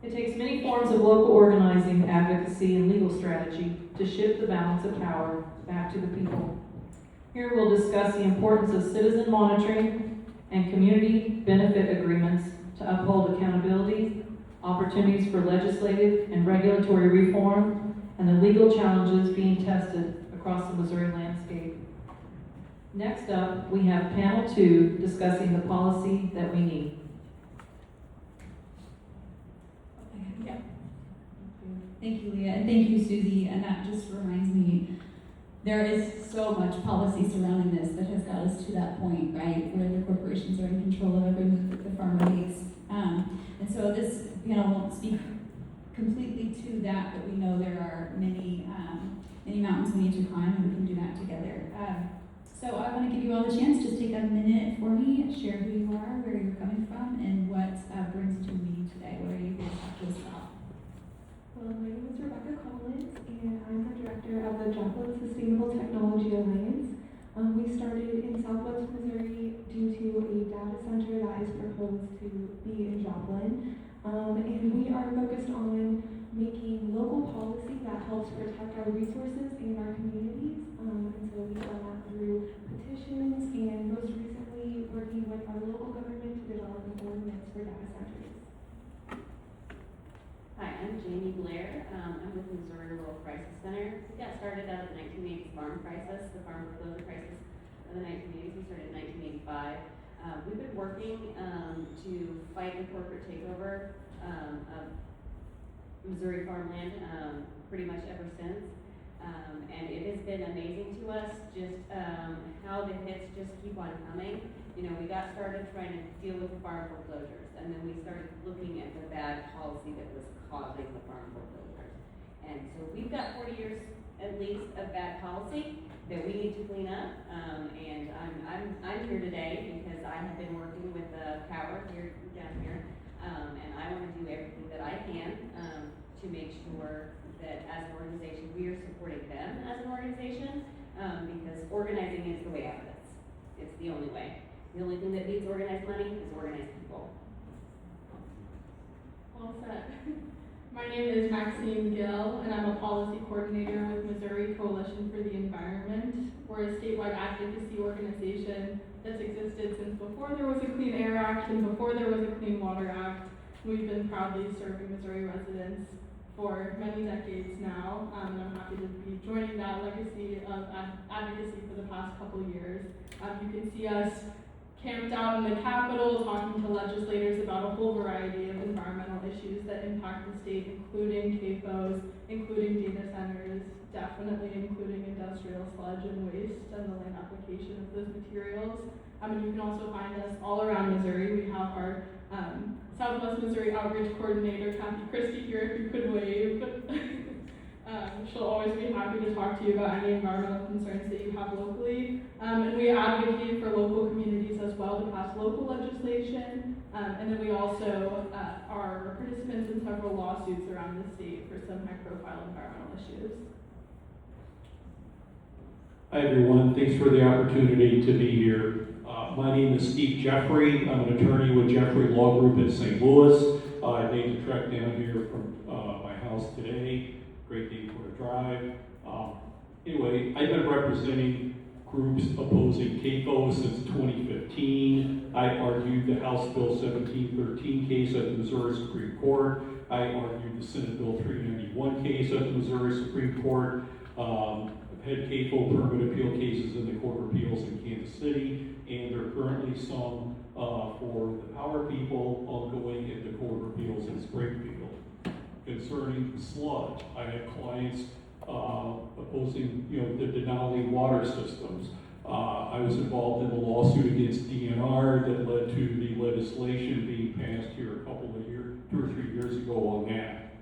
It takes many forms of local organizing, advocacy, and legal strategy to shift the balance of power back to the people. Here we'll discuss the importance of citizen monitoring and community benefit agreements to uphold accountability, opportunities for legislative and regulatory reform, and the legal challenges being tested across the Missouri landscape. Next up, we have panel 2 discussing the policy that we need. Thank you, Leah, and thank you, Susie. And that just reminds me, there is so much policy surrounding this that has got us to that point, right, where the corporations are in control of every move that the farmer makes. And so this panel won't speak completely to that, but we know there are many mountains we need to climb, and we can do that together. So I want to give you all the chance. Just take a minute for me, share who you are, where you're coming from, and what brings you to the meeting today. What are you here to talk to us about? My name is Rebecca Collins, and I'm the director of the Joplin Sustainable Technology Alliance. We started in Southwest Missouri due to a data center that is proposed to be in Joplin. And we are focused on making local policy that helps protect our resources and our communities. And so we've done that through petitions and most recently working with our local government to develop an ordinance for data centers. Hi, I'm Blair. I'm with the Missouri Rural Crisis Center. We got started out of the 1980s farm crisis, the farm foreclosure crisis of the 1980s. We started in 1985. We've been working to fight the corporate takeover of Missouri farmland pretty much ever since. And it has been amazing to us just how the hits just keep on coming. You know, we got started trying to deal with the farm foreclosures, and then we started looking at the bad policy that was causing the farm foreclosures. And so we've got 40 years at least of bad policy that we need to clean up. And I'm here today because I have been working with the power here down here, and I want to do everything that I can to make sure that as an organization we are supporting them as an organization, because organizing is the way out of this. It's the only way. The only thing that needs organized money is organized people. Well said. My name is Maxine Gill, and I'm a policy coordinator with Missouri Coalition for the Environment. We're a statewide advocacy organization that's existed since before there was a Clean Air Act and before there was a Clean Water Act. We've been proudly serving Missouri residents for many decades now, and I'm happy to be joining that legacy of advocacy for the past couple of years. You can see us camped out in the Capitol talking to legislators about a whole variety of environmental issues that impact the state, including CAFOs, including data centers, definitely including industrial sludge and waste and the land application of those materials. And you can also find us all around Missouri. We have our Southwest Missouri Outreach Coordinator, Kathy Christie, here if you could wave. She'll always be happy to talk to you about any environmental concerns that you have locally. And we advocate for local communities as well to pass local legislation. And then we also are participants in several lawsuits around the state for some high-profile environmental issues. Hi everyone, thanks for the opportunity to be here. My name is Steve Jeffrey. I'm an attorney with Jeffrey Law Group in St. Louis. I made the trek down here from my house today. Great day for a drive. Anyway, I've been representing groups opposing CAFO since 2015. I argued the House Bill 1713 case at the Missouri Supreme Court. I argued the Senate Bill 391 case at the Missouri Supreme Court. I've had CAFO permit appeal cases in the Court of Appeals in Kansas City, and there are currently some for the power people ongoing at the Court of Appeals in Springfield. Concerning sludge, I have clients opposing, the Denali water systems. I was involved in a lawsuit against DNR that led to the legislation being passed here a couple of years, 2 or 3 years ago on that.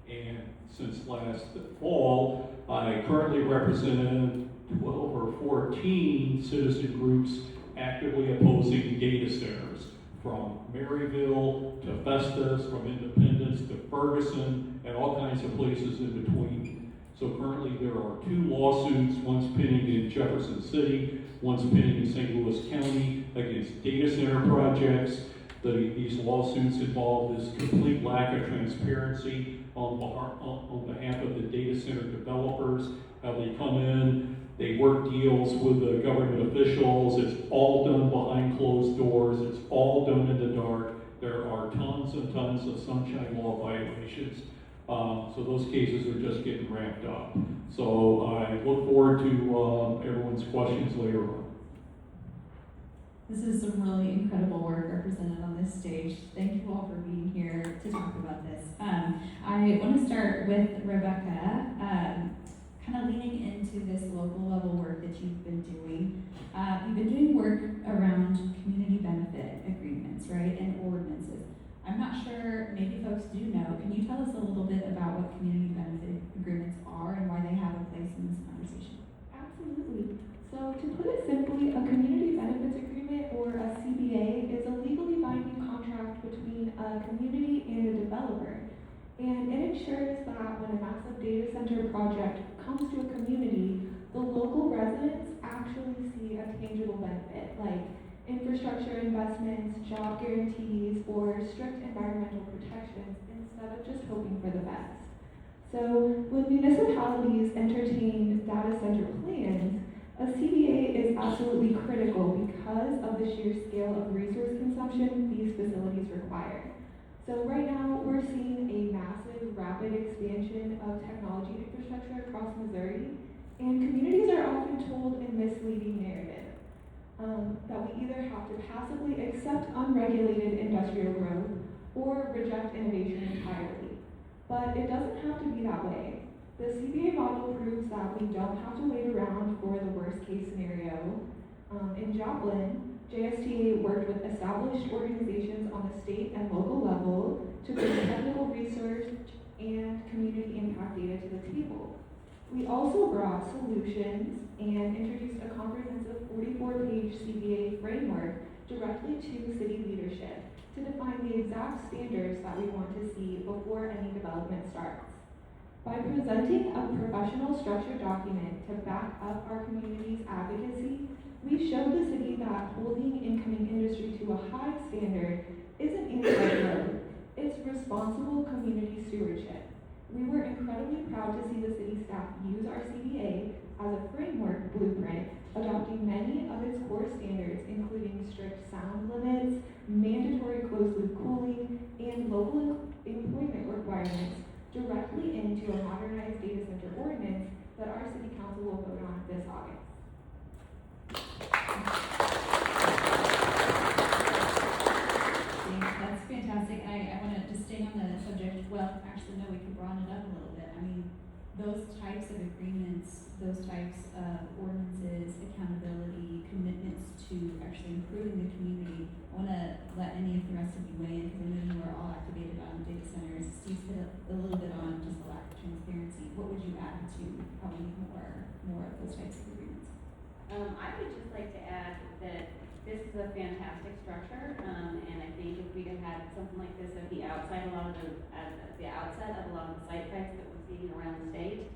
And since last fall, I currently represent 12 or 14 citizen groups actively opposing data centers, from Maryville to Festus, from Independence to Ferguson, and all kinds of places in between. So currently there are 2 lawsuits, one's pending in Jefferson City, one's pending in St. Louis County against data center projects. These lawsuits involve this complete lack of transparency on behalf of the data center developers, how they come in, they work deals with the government officials, it's all done behind closed doors, it's all done in the dark. There are tons and tons of sunshine law violations. So those cases are just getting ramped up. So I look forward to everyone's questions later on. This is some really incredible work represented on this stage. Thank you all for being here to talk about this. I want to start with Rebecca, kind of leaning into this local level work that you've been doing. You've been doing work around community benefit agreements, right, and ordinances. I'm not sure, maybe folks do know. Can you tell us a little bit about what community benefit agreements are and why they have a place in this conversation? Absolutely. So to put it simply, a community benefits agreement, or a CBA, is a legally binding contract between a community and a developer. And it ensures that when a massive data center project comes to a community, the local residents actually see a tangible benefit, like infrastructure investments, job guarantees, or strict environmental protections, instead of just hoping for the best. So when municipalities entertain data center plans, a CBA is absolutely critical because of the sheer scale of resource consumption these facilities require. So right now, we're seeing a massive, rapid expansion of technology infrastructure across Missouri, and communities are often told a misleading narrative that we either have to passively accept unregulated industrial growth or reject innovation entirely. But it doesn't have to be that way. The CBA model proves that we don't have to wait around for the worst case scenario. In Joplin, JSTA worked with established organizations on the state and local level to bring technical research and community impact data to the table. We also brought solutions and introduced a comprehensive 44-page CBA framework directly to city leadership to define the exact standards that we want to see before any development starts. By presenting a professional structured document to back up our community's advocacy, we showed the city that holding incoming industry to a high standard isn't inside growth, it's responsible community stewardship. We were incredibly proud to see the city staff use our CBA as a framework blueprint, adopting many of its core standards, including strict sound limits, mandatory closed-loop cooling, and local employment requirements directly into a modernized data center ordinance that our city council will vote on this August. That's fantastic. I want to just stay on the subject. Well, actually, no, we can broaden it up a little bit. I mean, those types of agreements, those types of ordinances, accountability, commitments to actually improving the community. I want to let any of the rest of you weigh in because I know you are all activated on data centers. Steve hit a little bit on just the lack of transparency. What would you add to probably more of those types of agreements? I would just like to add that this is a fantastic structure, and I think if we had had something like this at the outset of a lot of the site sites that we're seeing around the state,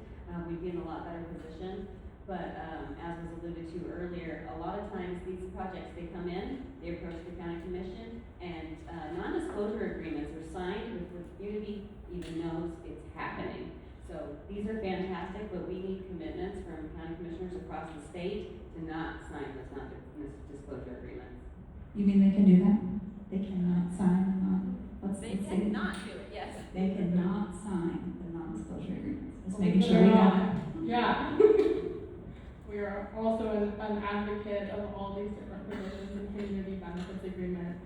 we'd be in a lot better position. But as was alluded to earlier, a lot of times these projects, they come in, they approach the county commission, and non-disclosure agreements are signed before the community even knows it's happening. So these are fantastic, but we need commitments from county commissioners across the state to not sign those non-disclosure agreements. You mean they can do that? They cannot sign They cannot do it, yes. They cannot sign the non-disclosure agreements. Just Believe making it sure or we not. got it. Yeah. We are also an advocate of all these different provisions in community benefits agreements.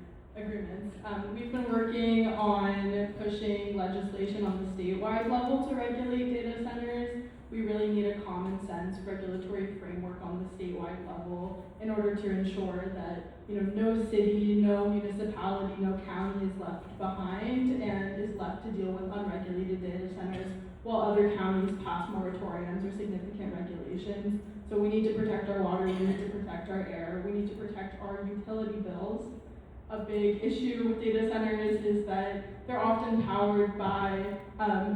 We've been working on pushing legislation on the statewide level to regulate data centers. We really need a common sense regulatory framework on the statewide level in order to ensure that no city, no municipality, no county is left behind and is left to deal with unregulated data centers while other counties pass moratoriums or significant regulations. So we need to protect our water, we need to protect our air, we need to protect our utility bills. A big issue with data centers is that they're often powered by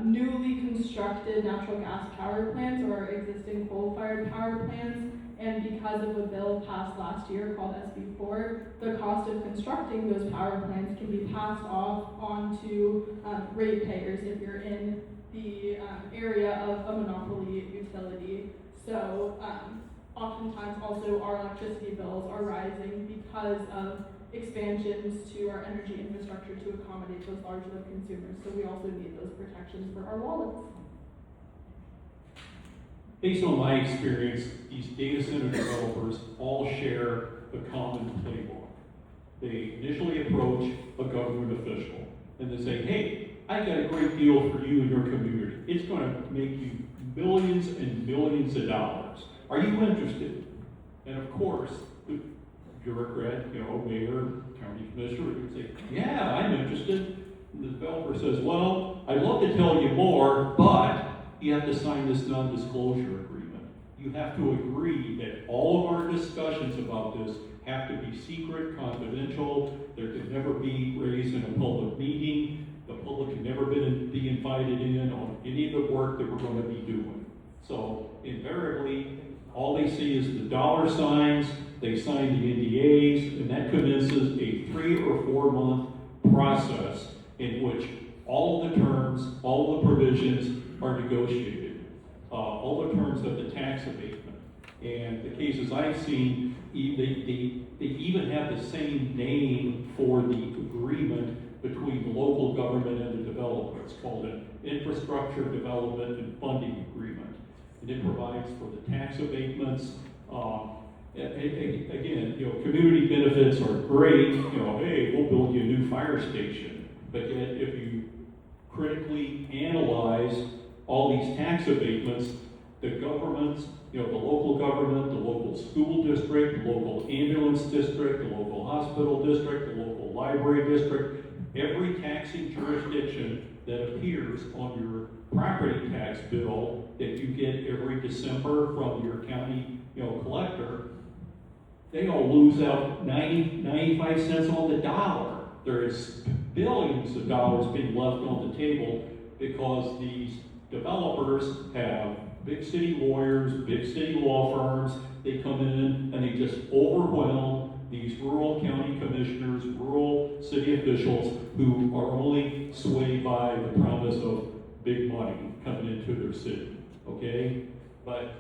newly constructed natural gas power plants or existing coal-fired power plants, And because of a bill passed last year called SB4, the cost of constructing those power plants can be passed off onto ratepayers if you're in the area of a monopoly utility. So oftentimes also our electricity bills are rising because of expansions to our energy infrastructure to accommodate those large load consumers. So we also need those protections for our wallets. Based on my experience, these data center developers all share a common playbook. They initially approach a government official and they say, hey, I got a great deal for you and your community. It's going to make you millions and millions of dollars. Are you interested? And of course, the bureaucrat, mayor, county commissioner would say, yeah, I'm interested. And the developer says, well, I'd love to tell you more, but you have to sign this non-disclosure agreement. You have to agree that all of our discussions about this have to be secret, confidential. There could never be raised in a public meeting. The public can never be invited in on any of the work that we're going to be doing. So invariably, all they see is the dollar signs, they sign the NDAs, and that commences a 3 or 4 month process in which all of the terms, all of the provisions are negotiated. All the terms of the tax abatement. And the cases I've seen, they even have the same name for the agreement between the local government and the developer. It's called an infrastructure development and funding agreement. And it provides for the tax abatements. Again, community benefits are great. Hey, we'll build you a new fire station. But yet, if you critically analyze all these tax abatements, the governments, the local government, the local school district, the local ambulance district, the local hospital district, the local library district, every taxing jurisdiction that appears on your property tax bill that you get every December from your county, collector, they all lose out 95 cents on the dollar. There is billions of dollars being left on the table because these developers have big city lawyers, big city law firms. They come in and they just overwhelm these rural county commissioners, rural city officials who are only swayed by the promise of big money coming into their city, okay? But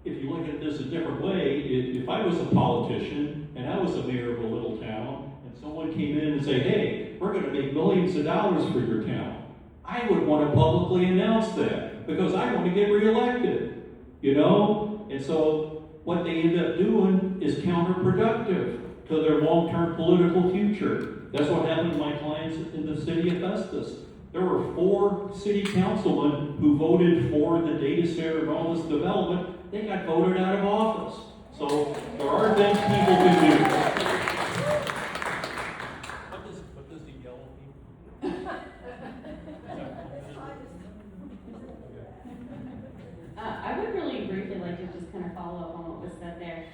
if you look at this a different way, if I was a politician and I was a mayor of a little town and someone came in and said, hey, we're going to make millions of dollars for your town, I would want to publicly announce that because I want to get reelected, And so what they end up doing is counterproductive to their long-term political future. That's what happened to my clients in the city of Festus. There were 4 city councilmen who voted for the data center and all this development. They got voted out of office. So there are things people can do. What does the yellow mean? I would really briefly like to just kind of follow up on what was said there.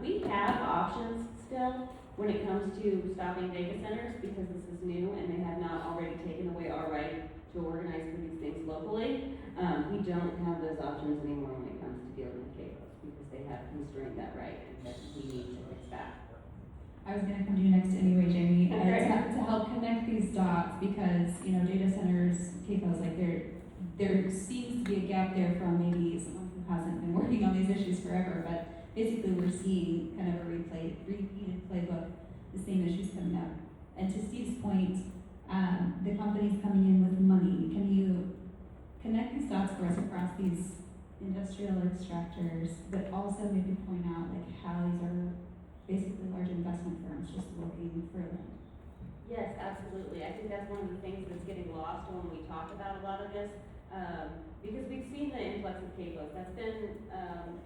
We have options still when it comes to stopping data centers because this is new and they have not already taken away our right to organize for these things locally. We don't have those options anymore when it comes to dealing with CAFOs because they have constrained that right and we need to fix that. I was going to come to you next anyway, Jamie, Okay. to help connect these dots because, data centers, CAFOs, there seems to be a gap there from maybe someone who hasn't been working on these issues forever, but basically we're seeing kind of a repeated playbook, the same issues coming up. And to Steve's point, the companies coming in with money, can you connect these dots for us across these industrial extractors, but also maybe point out how these are basically large investment firms just looking for land? Yes, absolutely. I think that's one of the things that's getting lost when we talk about a lot of this, because we've seen the influx of CAFOs. That's been,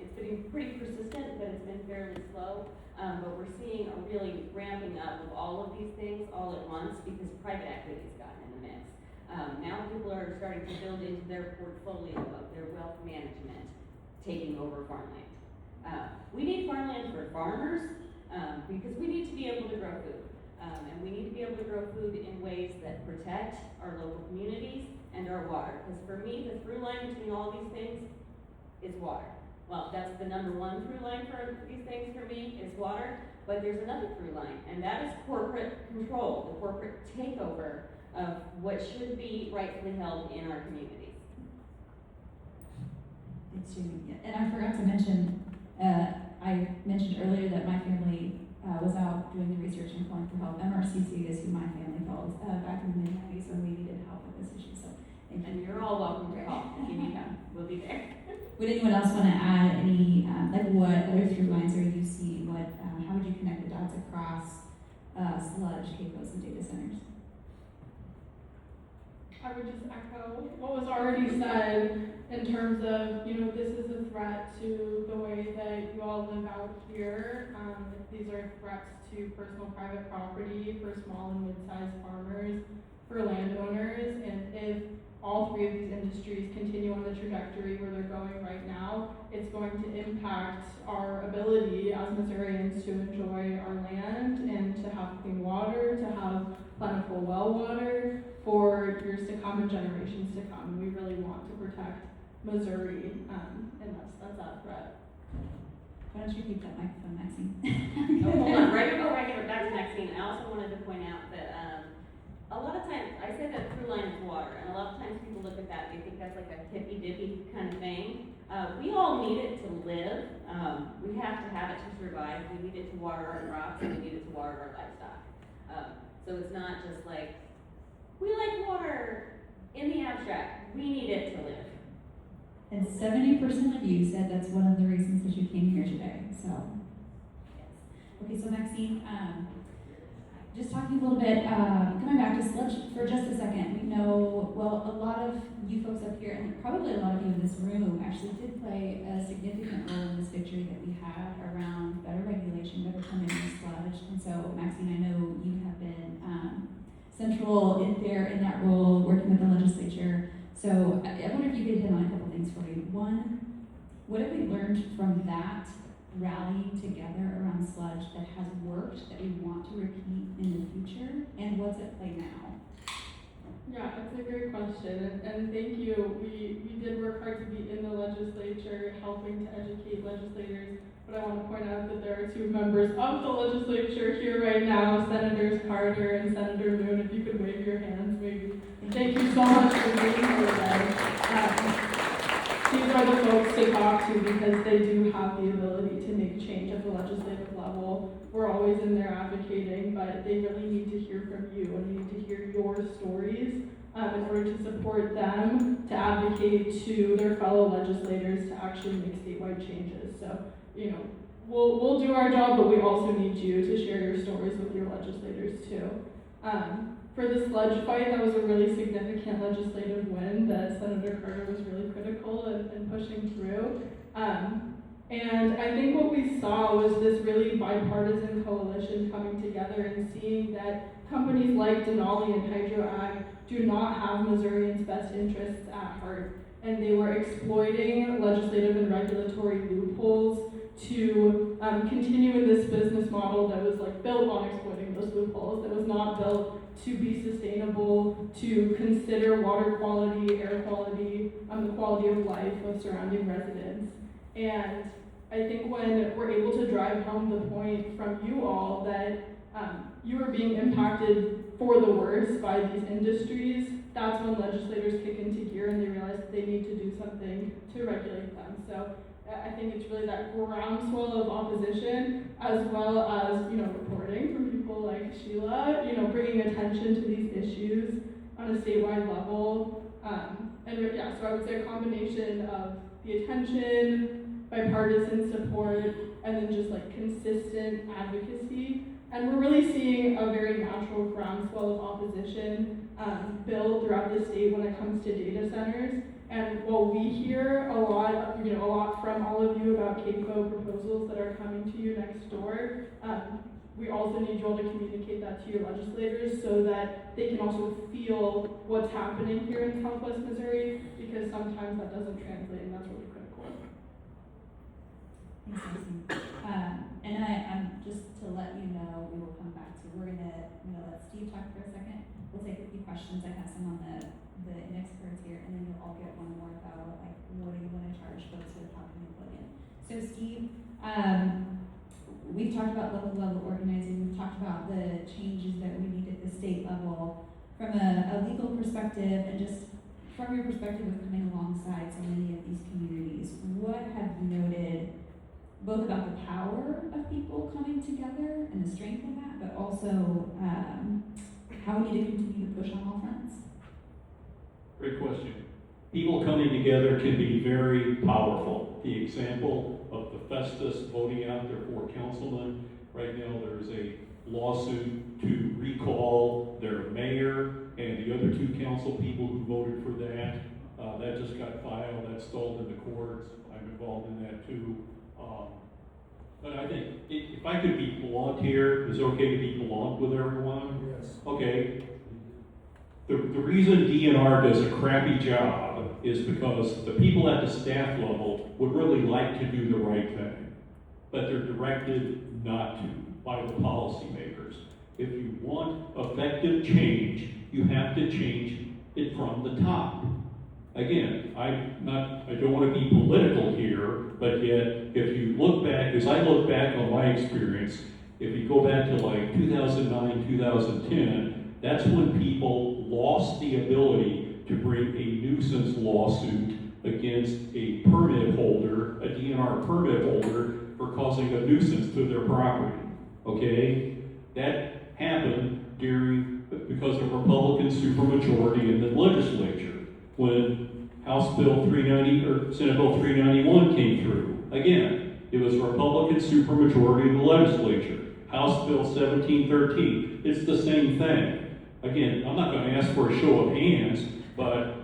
it's been pretty persistent, but it's been fairly slow. But we're seeing a really ramping up of all of these things all at once because private equity has gotten in the mix. Now people are starting to build into their portfolio of their wealth management, taking over farmland. We need farmland for farmers because we need to be able to grow food. And we need to be able to grow food in ways that protect our local communities and our water. Because for me, the through line between all these things is water. well, that's the number one through line for these things for me, is water, but there's another through line, and that is corporate control, the corporate takeover of what should be rightfully held in our communities. Thanks, Jamie. Yeah, and I forgot to mention, I mentioned earlier that my family was out doing the research and calling for help. MRCC is who my family called back in the mid-90s when we needed help with this issue. So, thank you. And you're all welcome to call if you need help. We'll be there. Would anyone else want to add any, like what other through lines are you seeing? What, how would you connect the dots across sludge, CAFOs, and data centers? I would just echo what was already said in terms of, this is a threat to the way that you all live out here. These are threats to personal private property for small and mid-sized farmers, for landowners, and if all three of these industries continue on the trajectory where they're going right now, it's going to impact our ability as Missourians to enjoy our land and to have clean water, to have plentiful well water for years to come and generations to come. And we really want to protect Missouri, and that's that threat. Why don't you keep that microphone, Maxine? Oh, hold on, right before I get back to Maxine, I also wanted to point out that a lot of times, I say that through line is water, and a lot of times people look at that, they think that's like a hippy-dippy kind of thing. We all need it to live. We have to have it to survive. We need it to water our crops, and we need it to water our livestock. So it's not just like, we like water in the abstract. We need it to live. And 70% of you said that's one of the reasons that you came here today. So, yes. Okay, so Maxine, just talking a little bit, coming back to sludge for just a second. We know, well, a lot of you folks up here, and probably a lot of you in this room, actually did play a significant role in this victory that we had around better regulation, better permitting of sludge. And so, Maxine, I know you have been central in that role, working with the legislature. So I wonder if you could hit on a couple things for me. One, what have we learned from that rally together around sludge that has worked, that we want to repeat in the future, and what's at play now? Yeah, that's a great question, and thank you. We did work hard to be in the legislature, helping to educate legislators, but I want to point out that there are two members of the legislature here right now, Senators Carter and Senator Moon. If you could wave your hands, maybe. Thank you so much for being here today. These are the folks to talk to because they do have the ability to make change at the legislative level. We're always in there advocating, but they really need to hear from you and need to hear your stories in order to support them, to advocate to their fellow legislators to actually make statewide changes. So, we'll do our job, but we also need you to share your stories with your legislators too. For the sludge fight, that was a really significant legislative win that Senator Carter was really critical in pushing through. And I think what we saw was this really bipartisan coalition coming together and seeing that companies like Denali and HydroAg do not have Missourians' best interests at heart. And they were exploiting legislative and regulatory loopholes to continue in this business model that was built on exploiting those loopholes, that was not built to be sustainable, to consider water quality, air quality, the quality of life of surrounding residents. And I think when we're able to drive home the point from you all that you are being impacted for the worse by these industries, that's when legislators kick into gear and they realize that they need to do something to regulate them. So I think it's really that groundswell of opposition, as well as, reporting from people like Sheila, bringing attention to these issues on a statewide level. So I would say a combination of the attention, bipartisan support, and then just consistent advocacy. And we're really seeing a very natural groundswell of opposition build throughout the state when it comes to data centers. And while we hear a lot from all of you about CAFO proposals that are coming to you next door, we also need you all to communicate that to your legislators so that they can also feel what's happening here in Southwest Missouri, because sometimes that doesn't translate, and that's really critical. Thanks, Maxine. And I'm just to let you know, we will come back to, we're gonna let Steve talk for a second. We'll take a few questions. I have some on the experts here, and then you'll all get one more about what do you want to charge folks who are talking to plug in. So Steve, we've talked about local level organizing, we've talked about the changes that we need at the state level. From a legal perspective, and just from your perspective of coming alongside so many of these communities, what have you noted both about the power of people coming together and the strength in that, but also how we need to continue to push on all fronts? Great question. People coming together can be very powerful. The example of the Festus voting out their 4 councilmen, right now there's a lawsuit to recall their mayor and the other 2 council people who voted for that. That just got filed, that's stalled in the courts. I'm involved in that too. But I think if I could be blunt here, is it okay to be blunt with everyone? Yes. Okay. The reason DNR does a crappy job is because the people at the staff level would really like to do the right thing, but they're directed not to by the policymakers. If you want effective change, you have to change it from the top. Again, I don't want to be political here, but yet, if you look back, as I look back on my experience, if you go back to like 2009, 2010, that's when people lost the ability to bring a nuisance lawsuit against a permit holder, a DNR permit holder, for causing a nuisance to their property. Okay? That happened because of Republican supermajority in the legislature when House Bill 390 or Senate Bill 391 came through. Again, it was Republican supermajority in the legislature. House Bill 1713, it's the same thing. Again, I'm not going to ask for a show of hands, but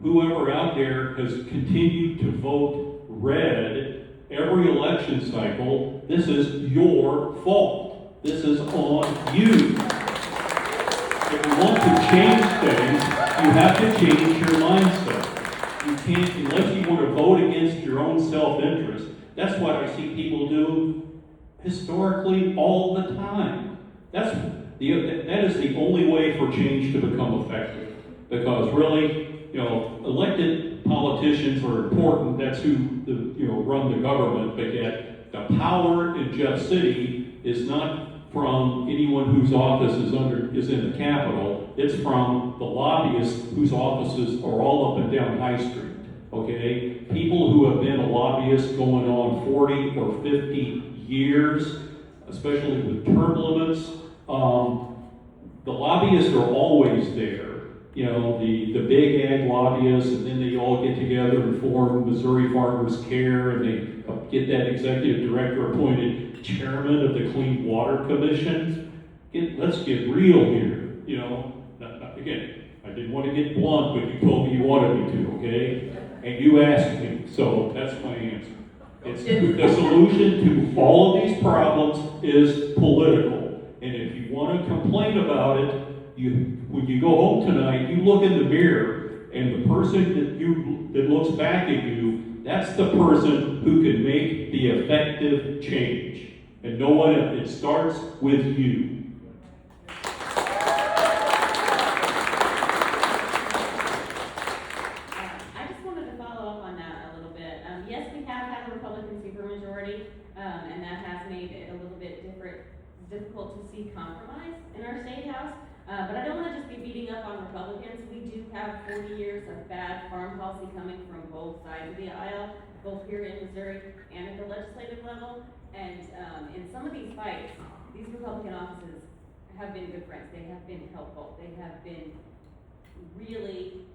whoever out there has continued to vote red every election cycle, this is your fault. This is on you. If you want to change things, you have to change your mindset. You can't, unless you want to vote against your own self-interest. That's what I see people do historically all the time. That is the only way for change to become effective. Because really, elected politicians are important. That's who run the government. But yet, the power in Jeff City is not from anyone whose office is in the Capitol. It's from the lobbyists whose offices are all up and down High Street. Okay, people who have been a lobbyist going on 40 or 50 years, especially with term limits. The lobbyists are always there. The big ag lobbyists, and then they all get together and form Missouri Farmers Care, and they get that executive director appointed chairman of the Clean Water Commission. Let's get real here. Again, I didn't want to get blunt, but you told me you wanted me to, okay? And you asked me, so that's my answer. The solution to all of these problems is political. And if you want to complain about it, when you go home tonight, you look in the mirror, and the person that looks back at you, that's the person who can make the effective change. And no one else. It starts with you. I just wanted to follow up on that a little bit. Yes, we have had a Republican supermajority, and that has made it a little bit difficult to see compromise in our state house. But I don't want to just be beating up on Republicans. We do have 40 years of bad farm policy coming from both sides of the aisle, both here in Missouri and at the legislative level. And in some of these fights, these Republican offices have been good friends. They have been helpful. They have been really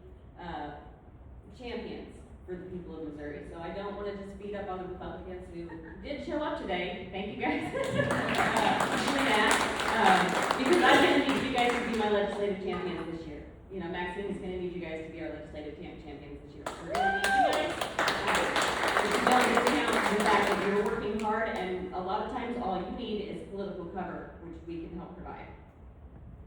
champions for the people of Missouri. So I don't want to just beat up on the Republicans who did show up today. Thank you guys for doing that. Because I'm going to need you guys to be my legislative champions this year. Maxine is going to need you guys to be our legislative champions this year. We're going to need you guys. You don't discount the fact that you're working hard, and a lot of times all you need is political cover, which we can help provide.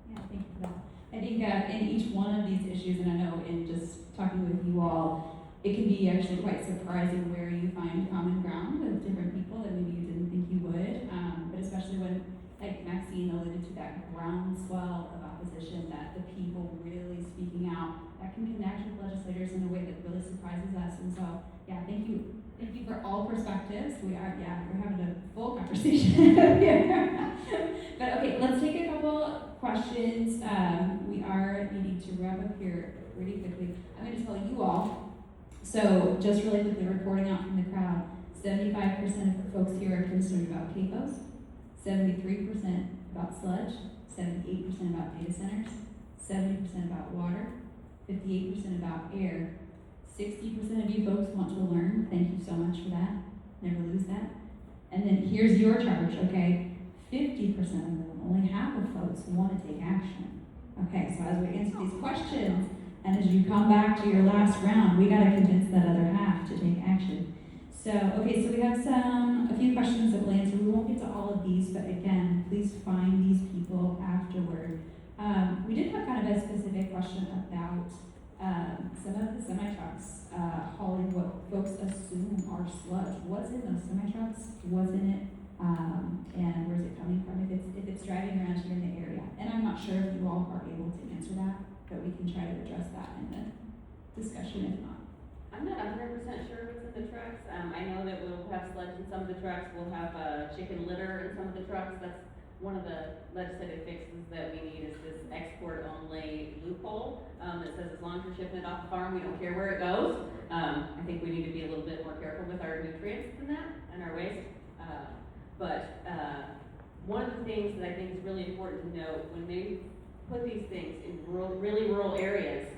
Yeah, thank you for that. I think in each one of these issues, and I know in just talking with you all, it can be actually quite surprising where you find common ground with different people that maybe you didn't think you would, but especially when, like Maxine alluded to, that groundswell of opposition, that the people really speaking out, that can connect with legislators in a way that really surprises us. And so, yeah, thank you Thank you for all perspectives. We're having a full conversation here. But okay, let's take a couple questions. We are needing to wrap up here pretty quickly. I'm going to tell you all. So just really quickly, reporting out from the crowd, 75% of the folks here are concerned about CAFOs, 73% about sludge, 78% about data centers, 70% about water, 58% about air. 60% of you folks want to learn. Thank you so much for that. Never lose that. And then here's your charge, okay? 50% of them, only half of folks want to take action. Okay, so as we answer these questions, and as you come back to your last round, we got to convince that other half to take action. So, okay, so we have a few questions that we'll answer. We won't get to all of these, but again, please find these people afterward. We did have kind of a specific question about some of the semi-trucks hauling what folks assume are sludge. What's in those semi-trucks? What's in it? And where's it coming from? If it's driving around here in the area. And I'm not sure if you all are able to answer that, but we can try to address that in the discussion if not. I'm not 100% sure what's in the trucks. I know that we'll have sludge in some of the trucks. We'll have chicken litter in some of the trucks. That's one of the legislative fixes that we need is this export-only loophole that says as long as you're shipping it off the farm, we don't care where it goes. I think we need to be a little bit more careful with our nutrients in that and our waste. But one of the things that I think is really important to note when they put these things in really rural areas,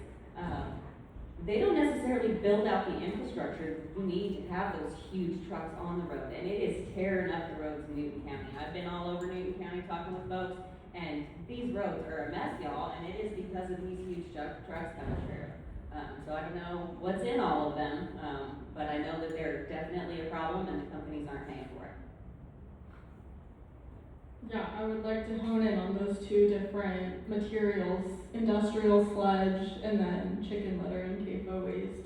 they don't necessarily build out the infrastructure you need to have those huge trucks on the road, and it is tearing up the roads in Newton County. I've been all over Newton County talking with folks, and these roads are a mess, y'all, and it is because of these huge trucks coming through. So I don't know what's in all of them, but I know that they're definitely a problem, and the companies aren't paying for it. Yeah, I would like to hone in on those two different materials, industrial sludge and then chicken litter and CAFO waste.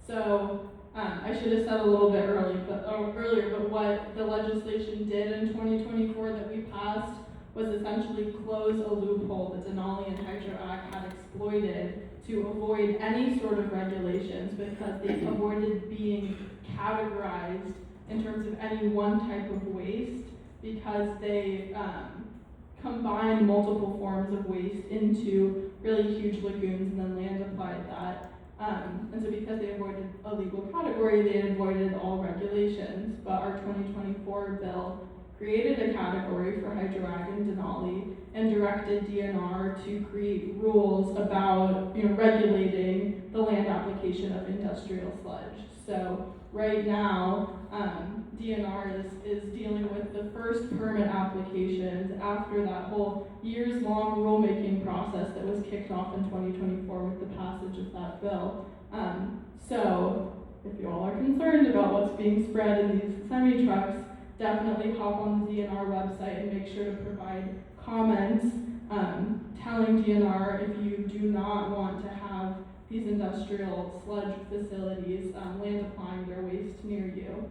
So I should have said a little bit earlier, but what the legislation did in 2024 that we passed was essentially close a loophole that Denali and Hydro Act had exploited to avoid any sort of regulations because they avoided being categorized in terms of any one type of waste, because they combined multiple forms of waste into really huge lagoons and then land applied that. And so because they avoided a legal category, they avoided all regulations. But our 2024 bill created a category for Hydro-Ag and Denali and directed DNR to create rules about regulating the land application of industrial sludge. So right now, DNR is dealing with the first permit applications after that whole years-long rulemaking process that was kicked off in 2024 with the passage of that bill. So if you all are concerned about what's being spread in these semi-trucks, definitely hop on the DNR website and make sure to provide comments telling DNR if you do not want to have these industrial sludge facilities land applying their waste near you.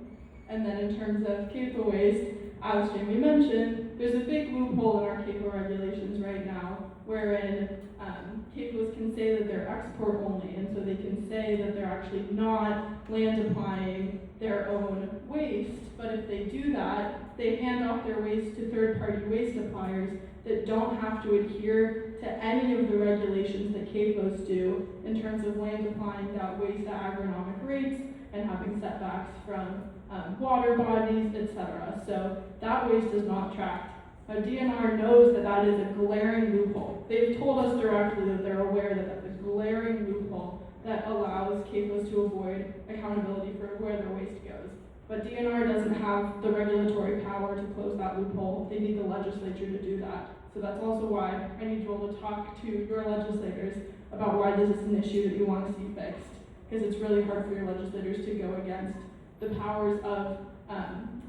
And then in terms of CAFO waste, as Jamie mentioned, there's a big loophole in our CAFO regulations right now, wherein CAFOs can say that they're export only, and so they can say that they're actually not land applying their own waste, but if they do that, they hand off their waste to third-party waste suppliers that don't have to adhere to any of the regulations that CAFOs do in terms of land applying that waste at agronomic rates and having setbacks from water bodies, etc. So that waste is not tracked. Now DNR knows that that is a glaring loophole. They've told us directly that they're aware that that's a glaring loophole that allows CAFOs to avoid accountability for where their waste goes. But DNR doesn't have the regulatory power to close that loophole. They need the legislature to do that. So that's also why I need you all to talk to your legislators about why this is an issue that you want to see fixed. Because it's really hard for your legislators to go against the powers of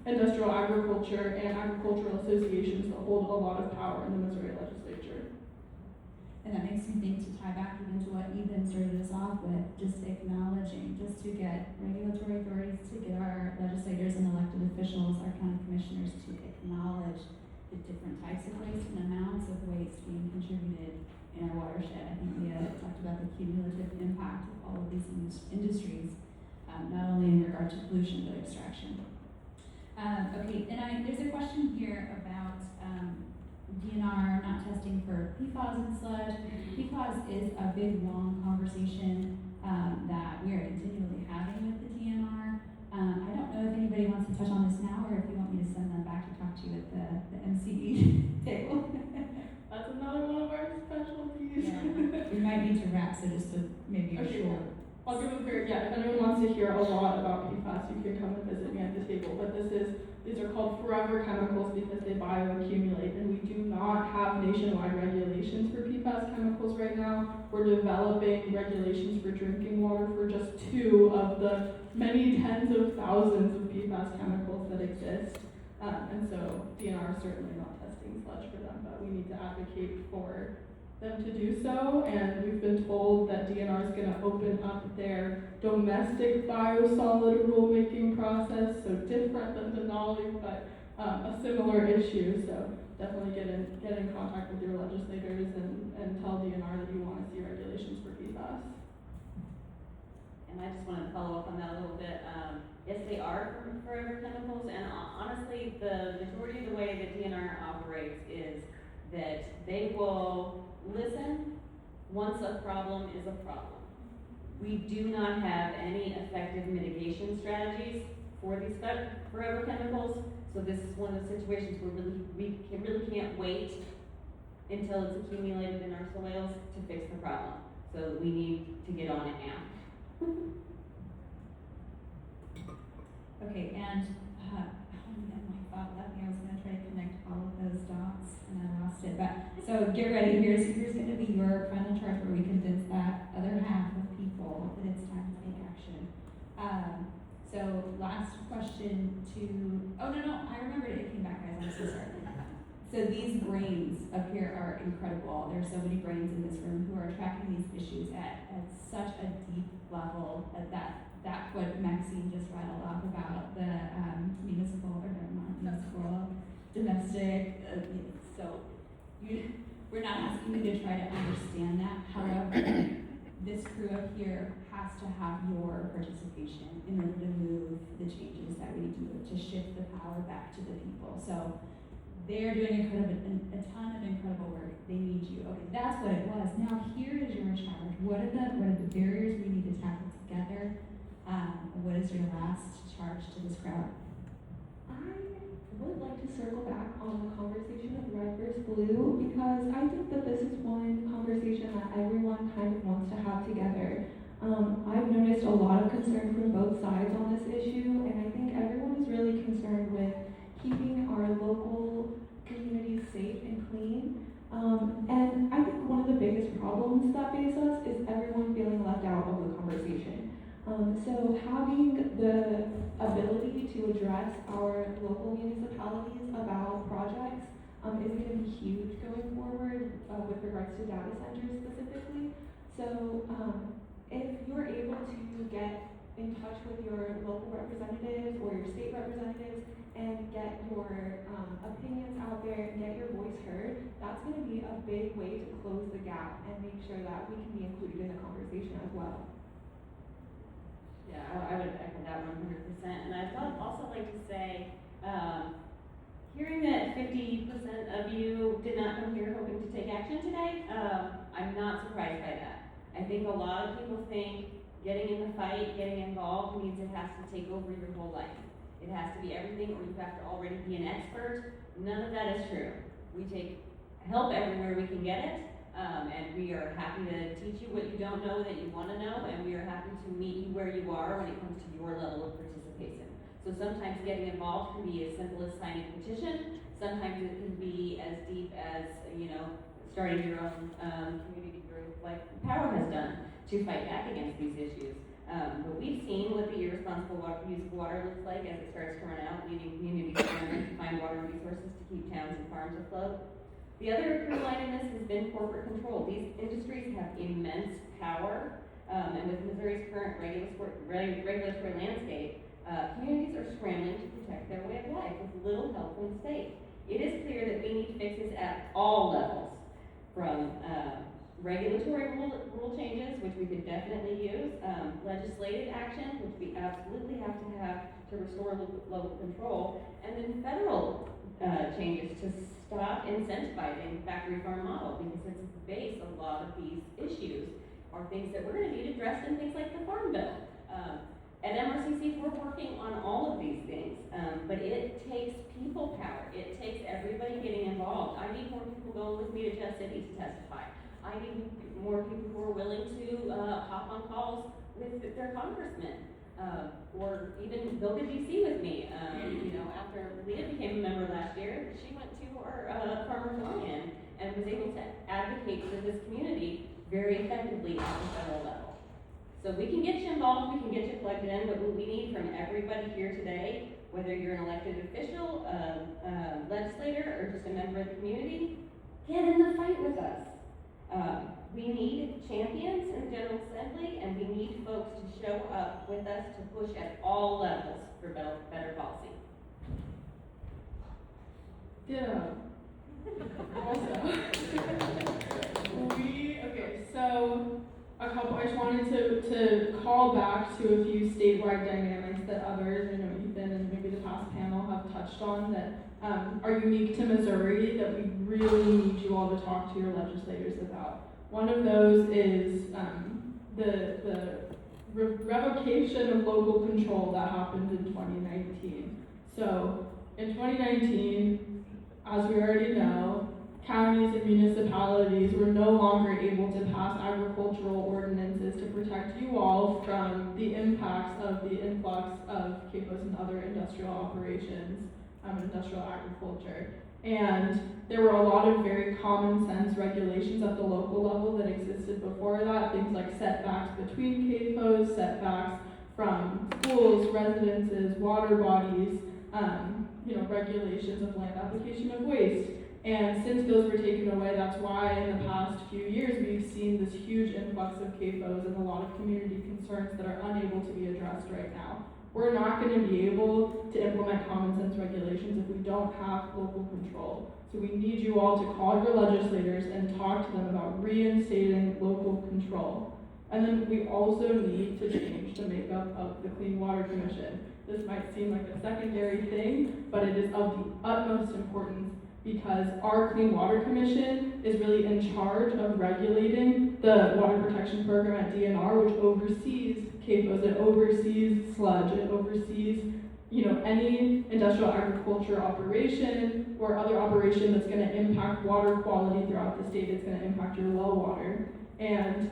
industrial agriculture and agricultural associations that hold a lot of power in the Missouri legislature. And that makes me think to tie back even to what Ethan started us off with, just acknowledging, just to get regulatory authorities, to get our legislators and elected officials, our county commissioners to acknowledge the different types of waste and amounts of waste being contributed in our watershed. I think Leah talked about the cumulative impact of all of these industries. not only in regard to pollution, but extraction. Okay, and there's a question here about DNR not testing for PFAS and sludge. PFAS is a big, long conversation that we are continually having with the DNR. I don't know if anybody wants to touch on this now, or if you want me to send them back to talk to you at the MCE table. That's another one of our specialties. Yeah. We might need to wrap, so just to maybe Okay. short. I'll give a very, if anyone wants to hear a lot about PFAS, you can come and visit me at the table. But these are called forever chemicals because they bioaccumulate, and we do not have nationwide regulations for PFAS chemicals right now. We're developing regulations for drinking water for just 2 of the many tens of thousands of PFAS chemicals that exist. And so DNR is certainly not testing sludge for them, but we need to advocate for them to do so, and we've been told that DNR is going to open up their domestic biosolid rulemaking process, so different than Denali, but a similar issue. So definitely get in contact with your legislators and tell DNR that you want to see regulations for PFAS. And I just wanted to follow up on that a little bit. Yes, they are forever chemicals, and honestly, the majority of the way that DNR operates is that they will listen once a problem is a problem. We do not have any effective mitigation strategies for these forever chemicals, so this is one of the situations where we really can't wait until it's accumulated in our soils to fix the problem. So we need to get on it now. Okay, and my thought left me. I was going to try to connect all of those dots, and I lost it. But so get ready. Here's going to be your final chart where we condense that other half of people that it's time to take action. So last question to. Oh no, I remembered it came back, guys. I'm so sorry. So these brains up here are incredible. There are so many brains in this room who are tracking these issues at such a deep level. That's what Maxine just rattled off about the municipal, or not municipal, domestic. We're not asking you to try to understand that. However, this crew up here has to have your participation in order to move the changes that we need to move to shift the power back to the people. So they're doing a ton of incredible work. They need you. Okay, that's what it was. Now here is your charge. What are the barriers we need to tackle together? What is your last charge to this crowd? I would like to circle back on the conversation of red versus blue, because I think that this is one conversation that everyone kind of wants to have together. I've noticed a lot of concern from both sides on this issue, and I think everyone is really concerned with keeping our local communities safe and clean. And I think one of the biggest problems that face us is everyone feeling left out of the conversation. So having the ability to address our local municipalities about projects is going to be huge going forward with regards to data centers specifically. So if you're able to get in touch with your local representatives or your state representatives and get your opinions out there and get your voice heard, that's going to be a big way to close the gap and make sure that we can be included in the conversation as well. Yeah, I would echo that 100%. And I'd also like to say, hearing that 50% of you did not come here hoping to take action today, I'm not surprised by that. I think a lot of people think getting in the fight, getting involved means it has to take over your whole life. It has to be everything, or you have to already be an expert. None of that is true. We take help everywhere we can get it. And we are happy to teach you what you don't know that you want to know, and we are happy to meet you where you are when it comes to your level of participation. So sometimes getting involved can be as simple as signing a petition. Sometimes it can be as deep as, starting your own community group like Power has done to fight back against these issues. But we've seen what the irresponsible use of water looks like as it starts to run out, leaving communities struggling to find water resources to keep towns and farms afloat. The other through line in this has been corporate control. These industries have immense power, and with Missouri's current regulatory landscape, communities are scrambling to protect their way of life with little help from the state. It is clear that we need fixes at all levels, from regulatory rule changes, which we could definitely use, legislative action, which we absolutely have to restore local control, and then federal changes to stop incentivizing factory farm model, because it's based, a lot of these issues are things that we're gonna need addressed in things like the Farm Bill. At MRCC, we're working on all of these things, but it takes people power. It takes everybody getting involved. I need more people going with me to Jeff City to testify. I need more people who are willing to hop on calls with their congressmen, or even go to DC with me. You know, after Leah became a member last year, she went to our farmers run-in and was able to advocate for this community very effectively at the federal level. So we can get you involved, we can get you plugged in, but what we need from everybody here today, whether you're an elected official, legislator, or just a member of the community, get in the fight with us. We need champions in the General Assembly, and we need folks to show up with us to push at all levels for better policy. Yeah. Also, so I just wanted to call back to a few statewide dynamics that others, I know Ethan and maybe the past panel have touched on, that are unique to Missouri that we really need you all to talk to your legislators about. One of those is the revocation of local control that happened in 2019. So in 2019, as we already know, counties and municipalities were no longer able to pass agricultural ordinances to protect you all from the impacts of the influx of CAFOs and other industrial operations, industrial agriculture. And there were a lot of very common sense regulations at the local level that existed before that, things like setbacks between CAFOs, setbacks from schools, residences, water bodies, regulations of land application of waste. And since those were taken away, that's why in the past few years we've seen this huge influx of CAFOs and a lot of community concerns that are unable to be addressed right now. We're not going to be able to implement common sense regulations if we don't have local control. So we need you all to call your legislators and talk to them about reinstating local control. And then we also need to change the makeup of the Clean Water Commission. This might seem like a secondary thing, but it is of the utmost importance, because our Clean Water Commission is really in charge of regulating the water protection program at DNR, which oversees CAFOs, it oversees sludge, it oversees any industrial agriculture operation or other operation that's going to impact water quality throughout the state. It's going to impact your well water. And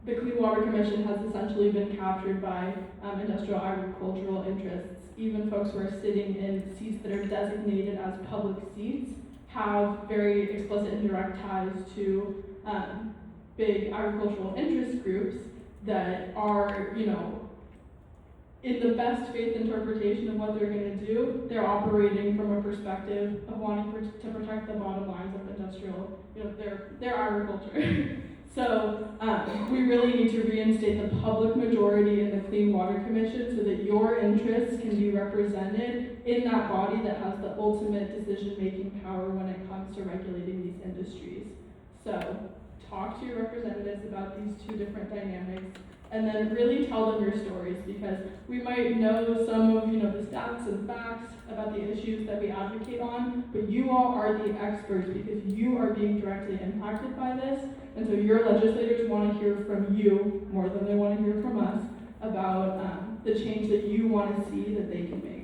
the Clean Water Commission has essentially been captured by industrial agricultural interests. Even folks who are sitting in seats that are designated as public seats have very explicit and direct ties to big agricultural interest groups that are, in the best faith interpretation of what they're going to do, they're operating from a perspective of wanting to protect the bottom lines of industrial, their agriculture. So we really need to reinstate the public majority in the Clean Water Commission so that your interests can be represented in that body that has the ultimate decision-making power when it comes to regulating these industries. So talk to your representatives about these two different dynamics, and then really tell them your stories, because we might know some of the stats and facts about the issues that we advocate on, but you all are the experts because you are being directly impacted by this, and so your legislators want to hear from you more than they want to hear from us about the change that you want to see that they can make.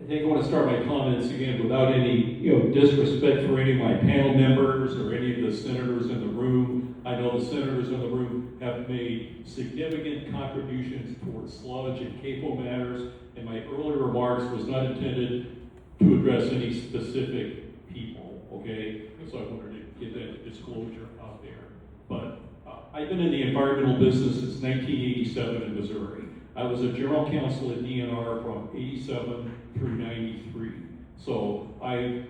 I think I want to start my comments again without any disrespect for any of my panel members or any of the senators in the room. I know the senators in the room have made significant contributions towards sludge and CAFO matters, and my earlier remarks was not intended to address any specific people, okay? So I wanted to get that disclosure out there. But I've been in the environmental business since 1987 in Missouri. I was a general counsel at DNR from 87 through 93. So I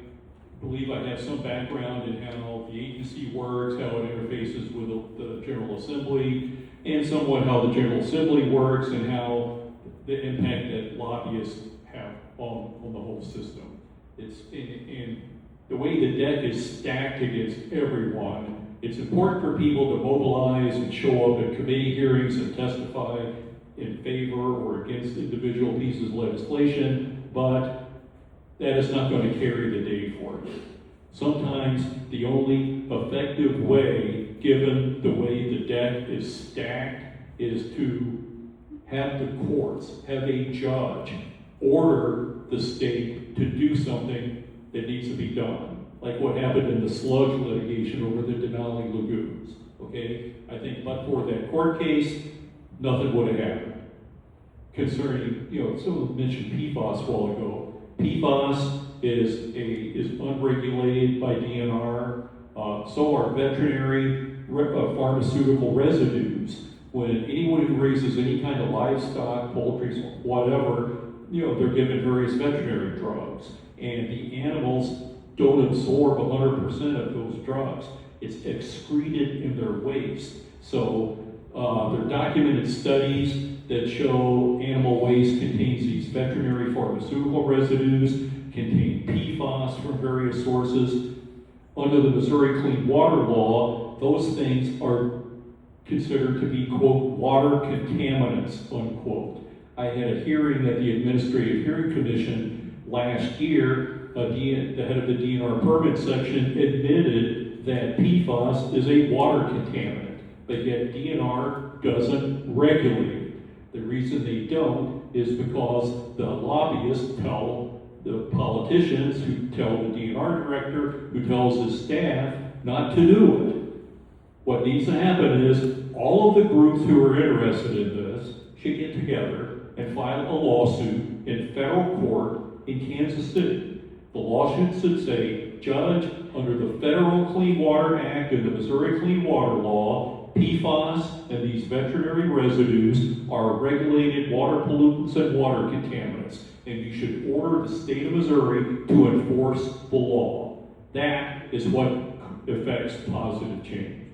believe I have some background in how the agency works, how it interfaces with the General Assembly, and somewhat how the General Assembly works and how the impact that lobbyists have on the whole system. It's, and the way the deck is stacked against everyone, it's important for people to mobilize and show up at committee hearings and testify in favor or against individual pieces of legislation, but that is not going to carry the day for you. Sometimes the only effective way, given the way the deck is stacked, is to have the courts, have a judge order the state to do something that needs to be done, like what happened in the sludge litigation over the Denali lagoons, okay? I think but for that court case, nothing would have happened. Concerning, someone mentioned PFAS a while ago. PFAS is unregulated by DNR, so are veterinary pharmaceutical residues. When anyone who raises any kind of livestock, poultry, whatever, they're given various veterinary drugs. And the animals don't absorb 100% of those drugs. It's excreted in their waste. So there are documented studies that show animal waste contains these veterinary pharmaceutical residues, contain PFAS from various sources. Under the Missouri Clean Water Law, those things are considered to be, quote, water contaminants, unquote. I had a hearing at the Administrative Hearing Commission last year. The head of the DNR permit section admitted that PFAS is a water contaminant, but yet DNR doesn't regulate it. The reason they don't is because the lobbyists tell the politicians, who tell the DNR director, who tells his staff not to do it. What needs to happen is all of the groups who are interested in this should get together and file a lawsuit in federal court in Kansas City. The lawsuit should say, Judge, under the Federal Clean Water Act and the Missouri Clean Water Law, PFAS and these veterinary residues are regulated water pollutants and water contaminants, and you should order the state of Missouri to enforce the law. That is what affects positive change.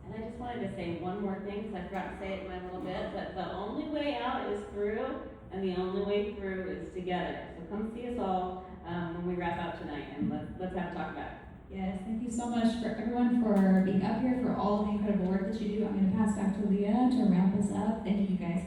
And I just wanted to say one more thing, because I forgot to say it in my little bit, but the only way out is through, and the only way through is together. So come see us all when we wrap up tonight, and let's have a talk about it. Yes, thank you so much for everyone for being up here, for all the incredible work that you do. I'm going to pass back to Leah to wrap us up. Thank you guys.